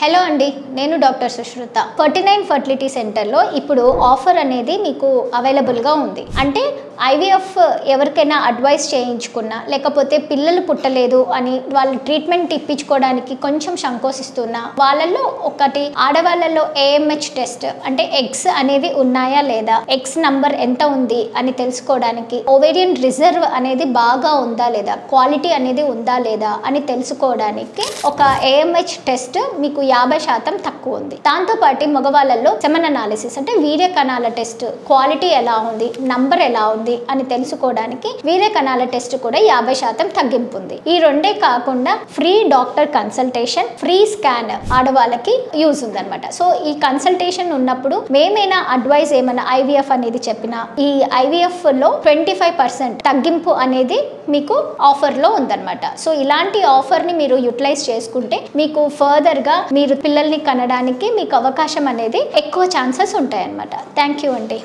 Hello అండి, నేను doctor Sushruta. 49 fertility సెంటర్లో ఇప్పుడు ఆఫర్ అనేది మీకు అవైలబుల్గా ఉంది. అంటే ఐవీఎఫ్ ఎవరికైనా అడ్వైస్ చేయించుకున్నా, లేకపోతే పిల్లలు పుట్టలేదు అని వాళ్ళు ట్రీట్మెంట్ ఇప్పించుకోవడానికి కొంచెం సంకోచిస్తున్నా, వాళ్ళల్లో ఒకటి ఆడవాళ్ళలో ఏఎంహెచ్ టెస్ట్ అంటే ఎగ్స్ అనేవి ఉన్నాయా లేదా, ఎగ్స్ నంబర్ ఎంత ఉంది అని తెలుసుకోవడానికి, ఓవేరియన్ రిజర్వ్ అనేది బాగా ఉందా లేదా, క్వాలిటీ అనేది ఉందా లేదా అని తెలుసుకోవడానికి ఒక ఏఎంహెచ్ టెస్ట్ మీకు 50% తక్కువ ఉంది. దాంతోపాటు మగవాళ్ళల్లో సెమన్ అనాలిసిస్ అంటే వీర్య కణాల టెస్ట్ క్వాలిటీ ఎలా ఉంది, నంబర్ ఎలా ఉంది అని తెలుసుకోవడానికి వీర్య కణాల టెస్ట్ కూడా 50% తగ్గింపు ఉంది. ఈ రెండే కాకుండా free doctor consultation, free scan ఆడవాళ్ళకి యూజ్ ఉందన్నమాట. సో ఈ కన్సల్టేషన్ ఉన్నప్పుడు మేమైనా అడ్వైస్ ఏమైనా ఐవీఎఫ్ అనేది చెప్పినా, ఈ ఐవీఎఫ్ లో 25% తగ్గింపు అనేది మీకు ఆఫర్ లో ఉందన్నమాట. సో ఇలాంటి ఆఫర్ ని మీరు యూటిలైజ్ చేసుకుంటే మీకు ఫర్దర్ గా మీరు పిల్లల్ని కనడానికి మీకు అవకాశం అనేది ఎక్కువ ఛాన్సెస్ ఉంటాయన్నమాట. థ్యాంక్ యూ అండి.